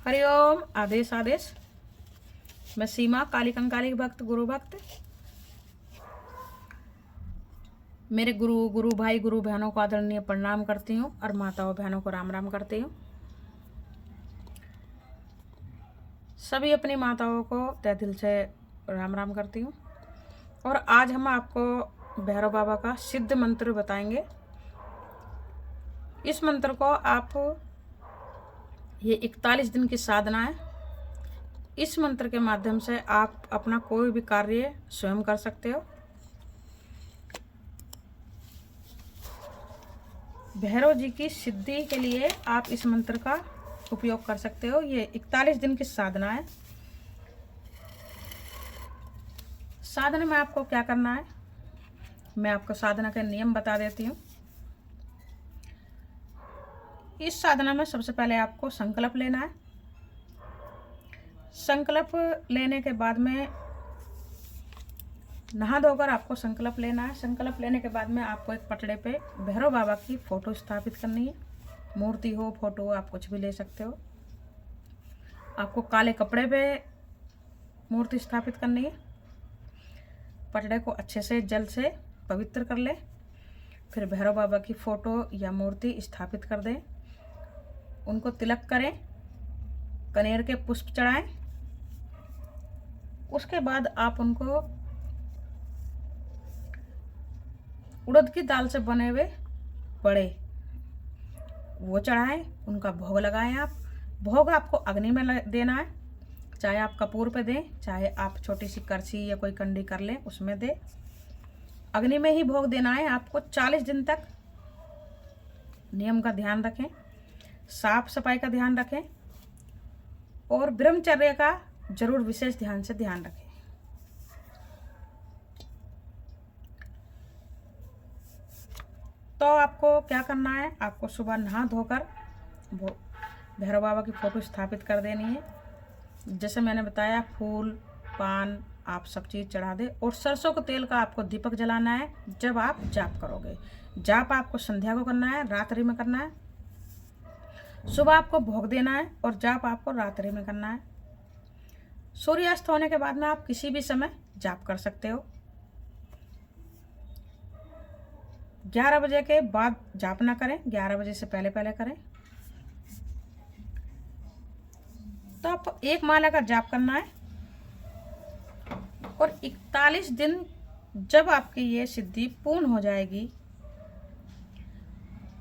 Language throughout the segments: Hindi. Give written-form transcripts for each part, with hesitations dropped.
हरिओम। आदेश आदेश। मैं सीमा, काली कंकाली भक्त, गुरु भक्त। मेरे गुरु भाई गुरु बहनों को आदरणीय प्रणाम करती हूँ और माताओं बहनों को राम राम करती हूँ। सभी अपनी माताओं को तहे दिल से राम राम करती हूँ। और आज हम आपको भैरव बाबा का सिद्ध मंत्र बताएंगे। इस मंत्र को आप ये 41 दिन की साधना है। इस मंत्र के माध्यम से आप अपना कोई भी कार्य स्वयं कर सकते हो। भैरव जी की सिद्धि के लिए आप इस मंत्र का उपयोग कर सकते हो। ये 41 दिन की साधना है। साधना में आपको क्या करना है, मैं आपको साधना के नियम बता देती हूँ। इस साधना में सबसे पहले आपको संकल्प लेना है। संकल्प लेने के बाद में नहा धोकर आपको संकल्प लेना है। संकल्प लेने के बाद में आपको एक पटड़े पे भैरव बाबा की फोटो स्थापित करनी है। मूर्ति हो, फोटो हो, आप कुछ भी ले सकते हो। आपको काले कपड़े पे मूर्ति स्थापित करनी है। पटड़े को अच्छे से जल से पवित्र कर ले। फिर भैरव बाबा की फोटो या मूर्ति स्थापित कर दें। उनको तिलक करें, कनेर के पुष्प चढ़ाएं। उसके बाद आप उनको उड़द की दाल से बने हुए बड़े वो चढ़ाएं, उनका भोग लगाएं। आप भोग आपको अग्नि में देना है। चाहे आप कपूर पे दें, चाहे आप छोटी सी करछी या कोई कंडी कर लें उसमें दें। अग्नि में ही भोग देना है आपको। 40 दिन तक नियम का ध्यान रखें, साफ सफाई का ध्यान रखें और ब्रह्मचर्य का जरूर विशेष ध्यान से ध्यान रखें। तो आपको क्या करना है, आपको सुबह नहा धोकर भैरव बाबा की फोटो स्थापित कर देनी है। जैसे मैंने बताया, फूल पान आप सब चीज़ चढ़ा दे। और सरसों के तेल का आपको दीपक जलाना है जब आप जाप करोगे। जाप आपको संध्या को करना है, रात्रि में करना है। सुबह आपको भोग देना है और जाप आपको रात्रि में करना है। सूर्यास्त होने के बाद में आप किसी भी समय जाप कर सकते हो। 11 बजे के बाद जाप ना करें, 11 बजे से पहले पहले करें। तो आपको एक माला का जाप करना है और 41 दिन जब आपकी ये सिद्धि पूर्ण हो जाएगी,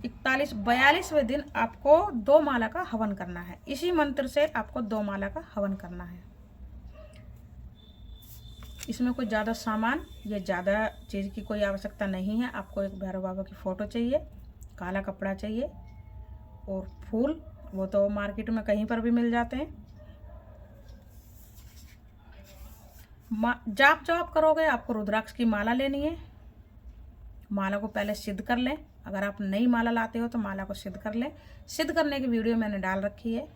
42वें दिन आपको 2 माला का हवन करना है। इसी मंत्र से आपको 2 माला का हवन करना है। इसमें कोई ज़्यादा सामान या ज़्यादा चीज़ की कोई आवश्यकता नहीं है। आपको एक भैरव बाबा की फ़ोटो चाहिए, काला कपड़ा चाहिए और फूल, वो तो मार्केट में कहीं पर भी मिल जाते हैं। जाप जो आप करोगे आपको रुद्राक्ष की माला लेनी है। माला को पहले सिद्ध कर लें। अगर आप नई माला लाते हो तो माला को सिद्ध कर लें। सिद्ध करने की वीडियो मैंने डाल रखी है।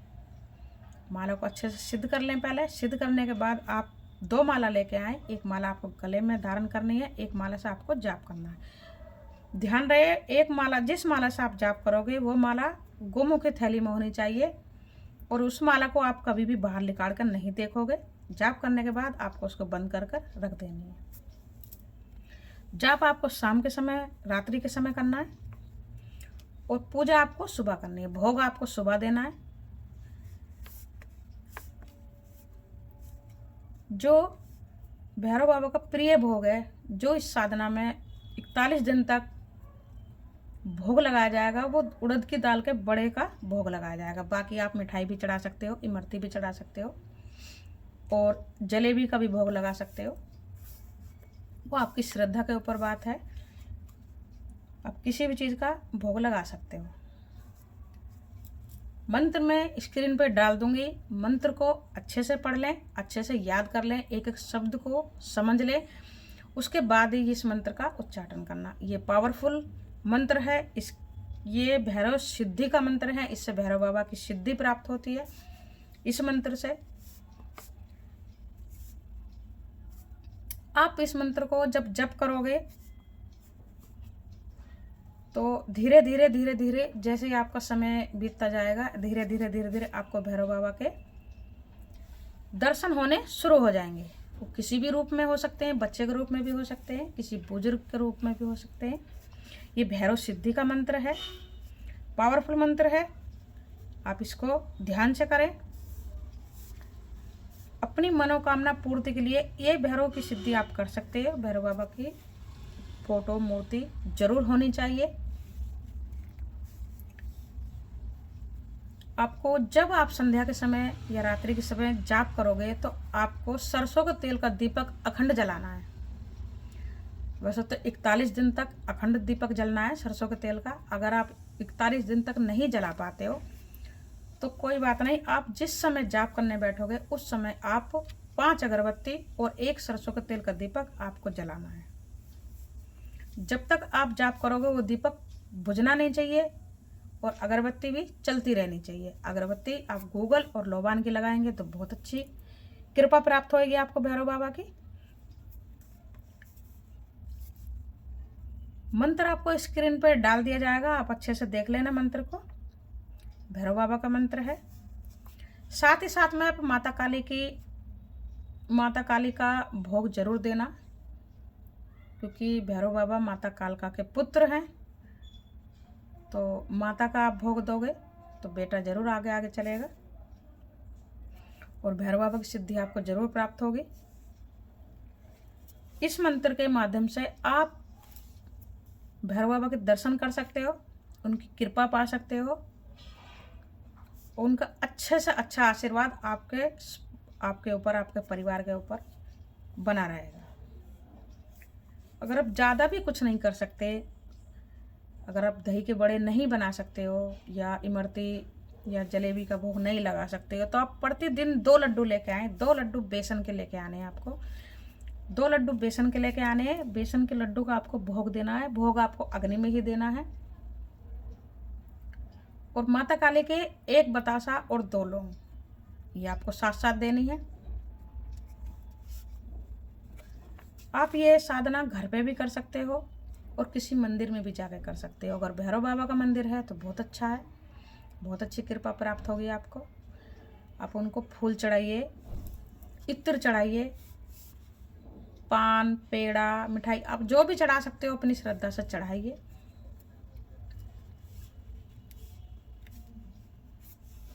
माला को अच्छे से सिद्ध कर लें। पहले सिद्ध करने के बाद आप 2 माला लेके आए। एक माला आपको गले में धारण करनी है, एक माला से आपको जाप करना है। ध्यान रहे, एक माला, जिस माला से आप जाप करोगे वो माला गोमुखी थैली में होनी चाहिए और उस माला को आप कभी भी बाहर निकाल कर नहीं देखोगे। जाप करने के बाद आपको उसको बंद कर रख देनी है। जाप आपको शाम के समय, रात्रि के समय करना है और पूजा आपको सुबह करनी है। भोग आपको सुबह देना है। जो भैरव बाबा का प्रिय भोग है, जो इस साधना में 41 दिन तक भोग लगाया जाएगा, वो उड़द की दाल के बड़े का भोग लगाया जाएगा। बाकी आप मिठाई भी चढ़ा सकते हो, इमरती भी चढ़ा सकते हो और जलेबी का भी भोग लगा सकते हो। वो आपकी श्रद्धा के ऊपर बात है। आप किसी भी चीज़ का भोग लगा सकते हो। मंत्र मैं स्क्रीन पर डाल दूंगी। मंत्र को अच्छे से पढ़ लें, अच्छे से याद कर लें, एक एक शब्द को समझ लें। उसके बाद ही इस मंत्र का उच्चारण करना। ये पावरफुल मंत्र है। ये भैरव सिद्धि का मंत्र है। इससे भैरव बाबा की सिद्धि प्राप्त होती है। इस मंत्र से आप इस मंत्र को जब जप करोगे तो धीरे धीरे धीरे धीरे जैसे ही आपका समय बीतता जाएगा, धीरे धीरे धीरे धीरे आपको भैरव बाबा के दर्शन होने शुरू हो जाएंगे। वो किसी भी रूप में हो सकते हैं, बच्चे के रूप में भी हो सकते हैं, किसी बुजुर्ग के रूप में भी हो सकते हैं। ये भैरव सिद्धि का मंत्र है, पावरफुल मंत्र है। आप इसको ध्यान से करें। अपनी मनोकामना पूर्ति के लिए ये भैरव की सिद्धि आप कर सकते हो। भैरव बाबा की फोटो मूर्ति जरूर होनी चाहिए। आपको जब आप संध्या के समय या रात्रि के समय जाप करोगे तो आपको सरसों के तेल का दीपक अखंड जलाना है। वैसे तो 41 दिन तक अखंड दीपक जलना है सरसों के तेल का। अगर आप 41 दिन तक नहीं जला पाते हो तो कोई बात नहीं, आप जिस समय जाप करने बैठोगे उस समय आप 5 अगरबत्ती और 1 सरसों के तेल का दीपक आपको जलाना है। जब तक आप जाप करोगे वो दीपक बुझना नहीं चाहिए और अगरबत्ती भी चलती रहनी चाहिए। अगरबत्ती आप गूगल और लोबान की लगाएंगे तो बहुत अच्छी कृपा प्राप्त होगी आपको भैरव बाबा की। मंत्र आपको स्क्रीन पर डाल दिया जाएगा, आप अच्छे से देख लेना मंत्र को। भैरव बाबा का मंत्र है। साथ ही साथ में आप माता काली का भोग जरूर देना, क्योंकि भैरव बाबा माता कालका के पुत्र हैं। तो माता का आप भोग दोगे तो बेटा जरूर आगे आगे चलेगा और भैरव बाबा की सिद्धि आपको जरूर प्राप्त होगी। इस मंत्र के माध्यम से आप भैरव बाबा के दर्शन कर सकते हो, उनकी कृपा पा सकते हो, उनका अच्छे से अच्छा आशीर्वाद आपके ऊपर, आपके परिवार के ऊपर बना रहेगा। अगर आप ज़्यादा भी कुछ नहीं कर सकते, अगर आप दही के बड़े नहीं बना सकते हो या इमरती या जलेबी का भोग नहीं लगा सकते हो तो आप प्रतिदिन 2 लड्डू लेके आए। 2 लड्डू बेसन के लेके आने हैं आपको। 2 लड्डू बेसन के लेके आने हैं। बेसन के लड्डू का आपको भोग देना है। भोग आपको अग्नि में ही देना है। और माता काली के 1 बतासा और 2 लौंग ये आपको साथ साथ देनी है। आप ये साधना घर पे भी कर सकते हो और किसी मंदिर में भी जाकर कर सकते हो। अगर भैरव बाबा का मंदिर है तो बहुत अच्छा है, बहुत अच्छी कृपा प्राप्त होगी आपको। आप उनको फूल चढ़ाइए, इत्र चढ़ाइए, पान, पेड़ा, मिठाई आप जो भी चढ़ा सकते हो अपनी श्रद्धा से चढ़ाइए।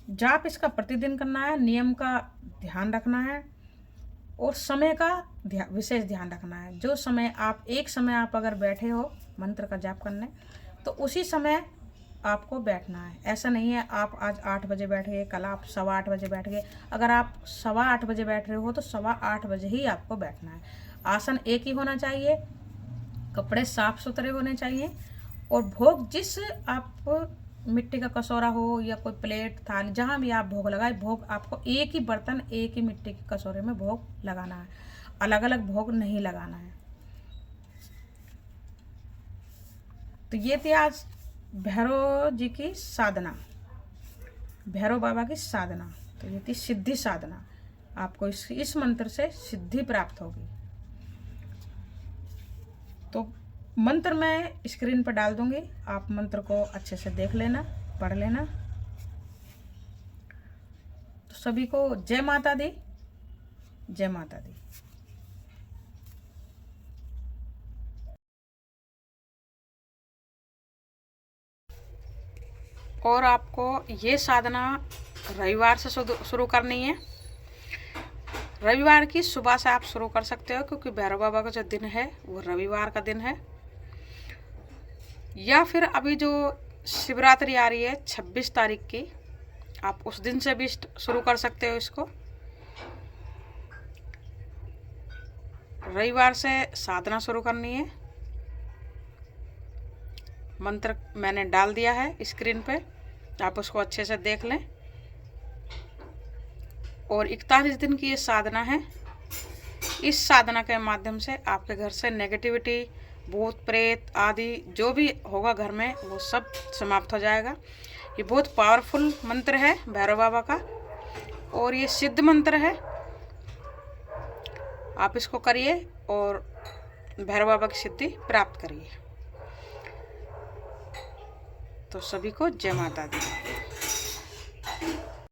जाप इसका प्रतिदिन करना है, नियम का ध्यान रखना है और समय का विशेष ध्यान रखना है। जो समय आप एक समय आप अगर बैठे हो मंत्र का जाप करने तो उसी समय आपको बैठना है। ऐसा नहीं है आप आज 8 बजे बैठ गए, कल आप 8:15 बजे बैठ गए। अगर आप 8:15 बजे बैठ रहे हो तो 8:15 बजे ही आपको बैठना है। आसन एक ही होना चाहिए, कपड़े साफ सुथरे होने चाहिए और भोग जिस आप मिट्टी का कटोरा हो या कोई प्लेट थाली जहाँ भी आप भोग लगाए, भोग आपको एक ही बर्तन एक ही मिट्टी के कटोरे में भोग लगाना है। अलग अलग भोग नहीं लगाना है। तो ये थी आज भैरव जी की साधना, भैरव बाबा की साधना। तो ये थी सिद्धि साधना। आपको इस मंत्र से सिद्धि प्राप्त होगी। तो मंत्र मैं स्क्रीन पर डाल दूंगी, आप मंत्र को अच्छे से देख लेना, पढ़ लेना। तो सभी को जय माता दी, जय माता दी। और आपको ये साधना रविवार से शुरू करनी है। रविवार की सुबह से आप शुरू कर सकते हो, क्योंकि भैरव बाबा का जो दिन है वो रविवार का दिन है। या फिर अभी जो शिवरात्रि आ रही है 26 तारीख की, आप उस दिन से भी शुरू कर सकते हो इसको। रविवार से साधना शुरू करनी है। मंत्र मैंने डाल दिया है स्क्रीन पे, आप उसको अच्छे से देख लें। और 41 दिन की ये साधना है। इस साधना के माध्यम से आपके घर से नेगेटिविटी, भूत प्रेत आदि जो भी होगा घर में वो सब समाप्त हो जाएगा। ये बहुत पावरफुल मंत्र है भैरव बाबा का और ये सिद्ध मंत्र है। आप इसको करिए और भैरव बाबा की सिद्धि प्राप्त करिए। तो सभी को जय माता दी।